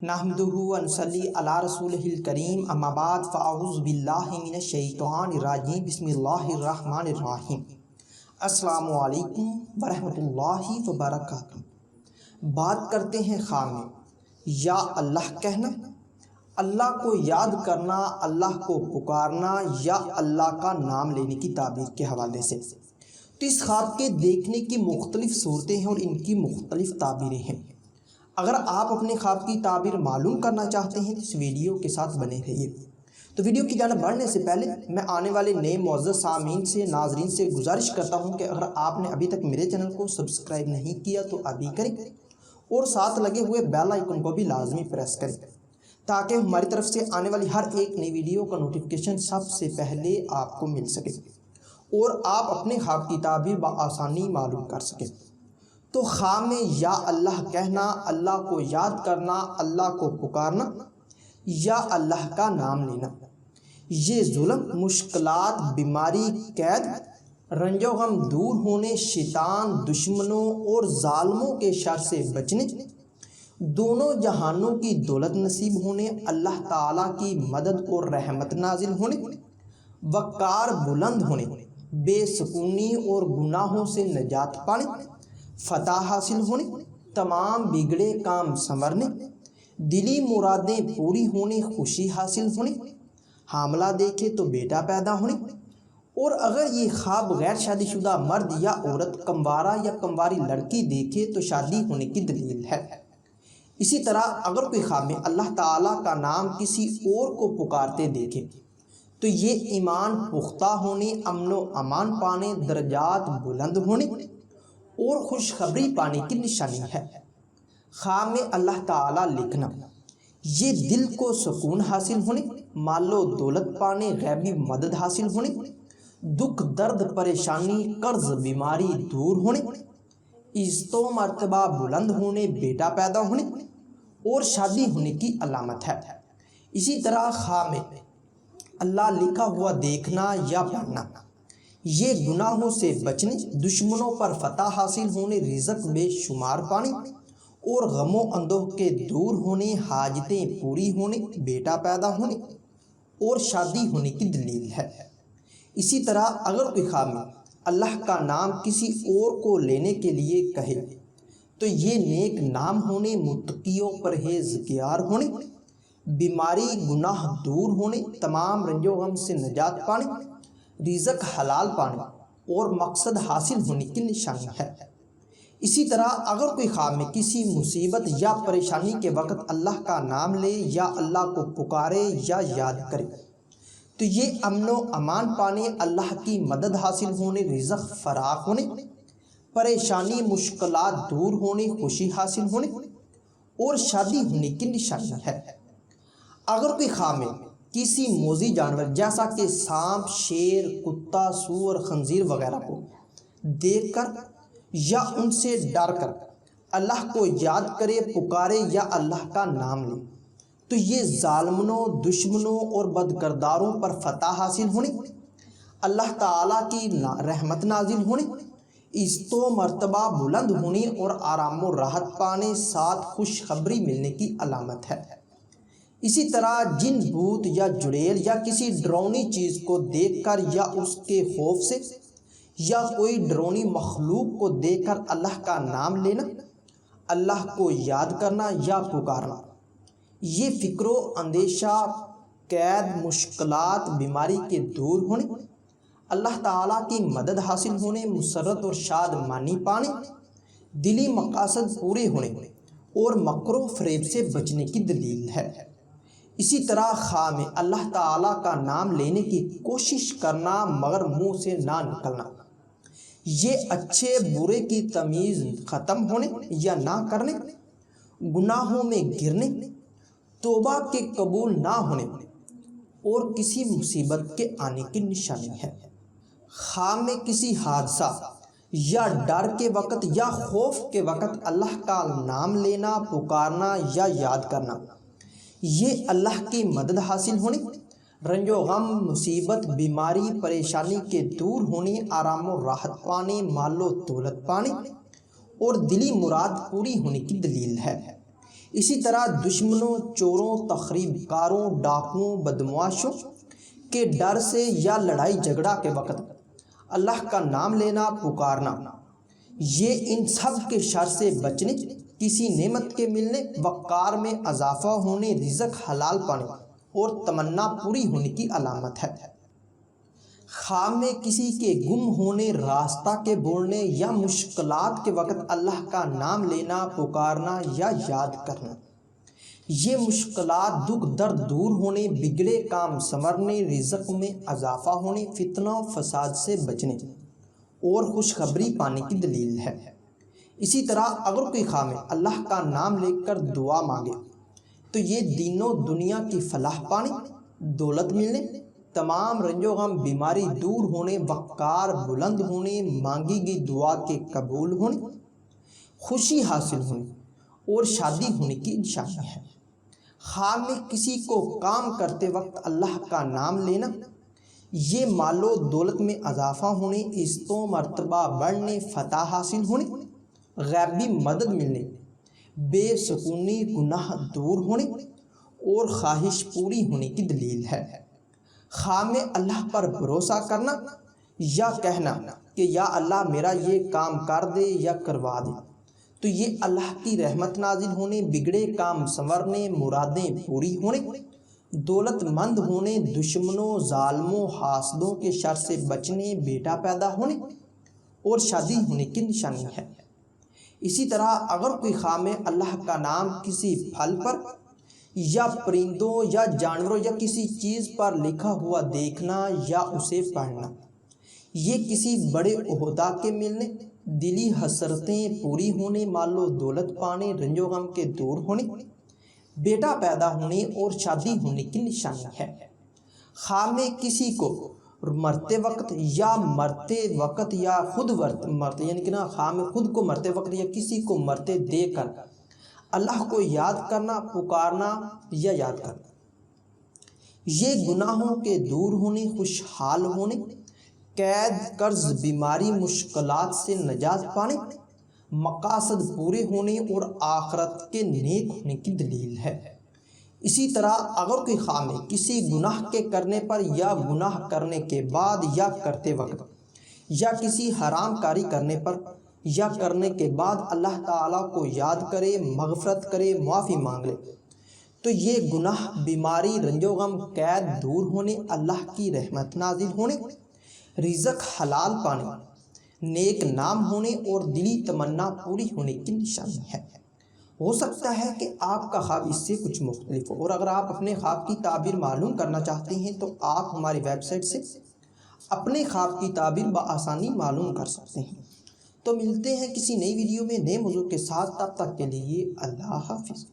نحمدہ ونصلی علی رسولہ الکریم اما بعد فاعوذ باللہ من الشیطان الرجیم بسم اللہ الرحمن الرحیم۔ السلام علیکم ورحمۃ اللہ وبرکاتہ۔ بات کرتے ہیں خواہ میں یا اللہ کہنا، اللہ کو یاد کرنا، اللہ کو پکارنا یا اللہ کا نام لینے کی تعبیر کے حوالے سے۔ تو اس خواب کے دیکھنے کی مختلف صورتیں ہیں اور ان کی مختلف تعبیریں ہیں۔ اگر آپ اپنے خواب کی تعبیر معلوم کرنا چاہتے ہیں تو اس ویڈیو کے ساتھ بنے رہیے۔ تو ویڈیو کی جانب بڑھنے سے پہلے میں آنے والے نئے معزز سامعین سے، ناظرین سے گزارش کرتا ہوں کہ اگر آپ نے ابھی تک میرے چینل کو سبسکرائب نہیں کیا تو ابھی کریں اور ساتھ لگے ہوئے بیل آئیکن کو بھی لازمی پریس کریں تاکہ ہماری طرف سے آنے والی ہر ایک نئی ویڈیو کا نوٹیفیکیشن سب سے پہلے آپ کو مل سکے اور آپ اپنے خواب کی تعبیر بآسانی معلوم کر سکیں۔ تو خواب میں یا اللہ کہنا، اللہ کو یاد کرنا، اللہ کو پکارنا یا اللہ کا نام لینا، یہ ظلم، مشکلات، بیماری، قید، رنج و غم دور ہونے، شیطان، دشمنوں اور ظالموں کے شر سے بچنے، دونوں جہانوں کی دولت نصیب ہونے، اللہ تعالیٰ کی مدد اور رحمت نازل ہونے، وقار بلند ہونے، بے سکونی اور گناہوں سے نجات پانے، فتح حاصل ہونے، تمام بگڑے کام سنورنے، دلی مرادیں پوری ہونے، خوشی حاصل ہونے، حاملہ دیکھے تو بیٹا پیدا ہونے، اور اگر یہ خواب غیر شادی شدہ مرد یا عورت، کموارا یا کمواری لڑکی دیکھے تو شادی ہونے کی دلیل ہے۔ اسی طرح اگر کوئی خواب میں اللہ تعالیٰ کا نام کسی اور کو پکارتے دیکھے تو یہ ایمان پختہ ہونے، امن و امان پانے، درجات بلند ہونے اور خوشخبری پانے کی نشانی ہے۔ خواب میں اللہ تعالیٰ لکھنا، یہ دل کو سکون حاصل ہونے، مال و دولت پانے، غیبی مدد حاصل ہونے، دکھ درد پریشانی قرض بیماری دور ہونے، عزت و مرتبہ بلند ہونے، بیٹا پیدا ہونے اور شادی ہونے کی علامت ہے۔ اسی طرح خواب میں اللہ لکھا ہوا دیکھنا یا پڑھنا، یہ گناہوں سے بچنے، دشمنوں پر فتح حاصل ہونے، رزق بے شمار پانے اور غم و اندوہ کے دور ہونے، حاجتیں پوری ہونے، بیٹا پیدا ہونے اور شادی ہونے کی دلیل ہے۔ اسی طرح اگر کوئی خواب میں اللہ کا نام کسی اور کو لینے کے لیے کہے تو یہ نیک نام ہونے، متقی و پرہیزگار ہونے، بیماری گناہ دور ہونے، تمام رنج و غم سے نجات پانے، رزق حلال پانے اور مقصد حاصل ہونے کی نشانی ہے۔ اسی طرح اگر کوئی خواب میں کسی مصیبت یا پریشانی کے وقت اللہ کا نام لے یا اللہ کو پکارے یا یاد کرے تو یہ امن و امان پانے، اللہ کی مدد حاصل ہونے، رزق فراخ ہونے، پریشانی مشکلات دور ہونے، خوشی حاصل ہونے اور شادی ہونے کی نشانی ہے۔ اگر کوئی خواب میں کسی موذی جانور جیسا کہ سانپ، شیر، کتا، سور، خنزیر وغیرہ کو دیکھ کر یا ان سے ڈر کر اللہ کو یاد کرے، پکارے یا اللہ کا نام لے تو یہ ظالموں، دشمنوں اور بدکرداروں پر فتح حاصل ہونے، اللہ تعالیٰ کی رحمت نازل ہونے، عزت و مرتبہ بلند ہونے اور آرام و راحت پانے، ساتھ خوشخبری ملنے کی علامت ہے۔ اسی طرح جن، بھوت یا جڑیل یا کسی ڈراؤنی چیز کو دیکھ کر یا اس کے خوف سے یا کوئی ڈراؤنی مخلوق کو دیکھ کر اللہ کا نام لینا، اللہ کو یاد کرنا یا پکارنا، یہ فکر و اندیشہ، قید، مشکلات، بیماری کے دور ہونے، اللہ تعالیٰ کی مدد حاصل ہونے، مسرت اور شادمانی پانے، دلی مقاصد پورے ہونے اور مکر و فریب سے بچنے کی دلیل ہے۔ اسی طرح خواب میں اللہ تعالیٰ کا نام لینے کی کوشش کرنا مگر منہ سے نہ نکلنا، یہ اچھے برے کی تمیز ختم ہونے یا نہ کرنے، گناہوں میں گرنے، توبہ کے قبول نہ ہونے اور کسی مصیبت کے آنے کی نشانی ہے۔ خواب میں کسی حادثہ یا ڈر کے وقت یا خوف کے وقت اللہ کا نام لینا، پکارنا یا یاد کرنا، یہ اللہ کی مدد حاصل ہونے، رنج و غم، مصیبت، بیماری، پریشانی کے دور ہونے، آرام و راحت پانے، مال و دولت پانے اور دلی مراد پوری ہونے کی دلیل ہے۔ اسی طرح دشمنوں، چوروں، تخریب کاروں، ڈاکوؤں، بدمعاشوں کے ڈر سے یا لڑائی جھگڑا کے وقت اللہ کا نام لینا، پکارنا، یہ ان سب کے شر سے بچنے، کسی نعمت کے ملنے، وقار میں اضافہ ہونے، رزق حلال پانے اور تمنا پوری ہونے کی علامت ہے۔ خواب میں کسی کے گم ہونے، راستہ کے بھولنے یا مشکلات کے وقت اللہ کا نام لینا، پکارنا یا یاد کرنا، یہ مشکلات، دکھ درد دور ہونے، بگڑے کام سنورنے، رزق میں اضافہ ہونے، فتنہ و فساد سے بچنے اور خوشخبری پانے کی دلیل ہے۔ اسی طرح اگر کوئی خواب میں اللہ کا نام لے کر دعا مانگے تو یہ دین و دنیا کی فلاح پانے، دولت ملنے، تمام رنج و غم، بیماری دور ہونے، وقار بلند ہونے، مانگی گئی دعا کے قبول ہونے، خوشی حاصل ہونے اور شادی ہونے کی نشانی ہے۔ خواب میں کسی کو کام کرتے وقت اللہ کا نام لینا، یہ مال و دولت میں اضافہ ہونے، عزت و مرتبہ بڑھنے، فتح حاصل ہونے، غیبی مدد ملنے، بے سکونی، گناہ دور ہونے اور خواہش پوری ہونے کی دلیل ہے۔ خواب میں اللہ پر بھروسہ کرنا یا کہنا کہ یا اللہ میرا یہ کام کر دے یا کروا دے، تو یہ اللہ کی رحمت نازل ہونے، بگڑے کام سنورنے، مرادیں پوری ہونے، دولت مند ہونے، دشمنوں، ظالموں، حاسدوں کے شر سے بچنے، بیٹا پیدا ہونے اور شادی ہونے کی نشانی ہے۔ اسی طرح اگر کوئی خواب میں اللہ کا نام کسی پھل پر یا پرندوں یا جانوروں یا کسی چیز پر لکھا ہوا دیکھنا یا اسے پڑھنا، یہ کسی بڑے عہدہ کے ملنے، دلی حسرتیں پوری ہونے، مال و دولت پانے، رنج و غم کے دور ہونے، بیٹا پیدا ہونے اور شادی ہونے کی نشانی ہے۔ خواب میں کسی کو مرتے وقت یا خود مرتے یعنی کہ خواب میں خود کو مرتے وقت یا کسی کو مرتے دے کر اللہ کو یاد کرنا، پکارنا یا یاد کرنا، یہ گناہوں کے دور ہونے، خوشحال ہونے، قید، قرض، بیماری، مشکلات سے نجات پانے، مقاصد پورے ہونے اور آخرت کے نیک ہونے کی دلیل ہے۔ اسی طرح اگر کوئی خواب میں کسی گناہ کے کرنے پر یا گناہ کرنے کے بعد یا کرتے وقت یا کسی حرام کاری کرنے پر یا کرنے کے بعد اللہ تعالیٰ کو یاد کرے، مغفرت کرے، معافی مانگ لے، تو یہ گناہ، بیماری، رنج و غم، قید دور ہونے، اللہ کی رحمت نازل ہونے، رزق حلال پانے، نیک نام ہونے اور دلی تمنا پوری ہونے کی نشانی ہے۔ ہو سکتا ہے کہ آپ کا خواب اس سے کچھ مختلف ہو، اور اگر آپ اپنے خواب کی تعبیر معلوم کرنا چاہتے ہیں تو آپ ہماری ویب سائٹ سے اپنے خواب کی تعبیر بآسانی معلوم کر سکتے ہیں۔ تو ملتے ہیں کسی نئی ویڈیو میں نئے موضوع کے ساتھ، تب تک کے لیے اللہ حافظ۔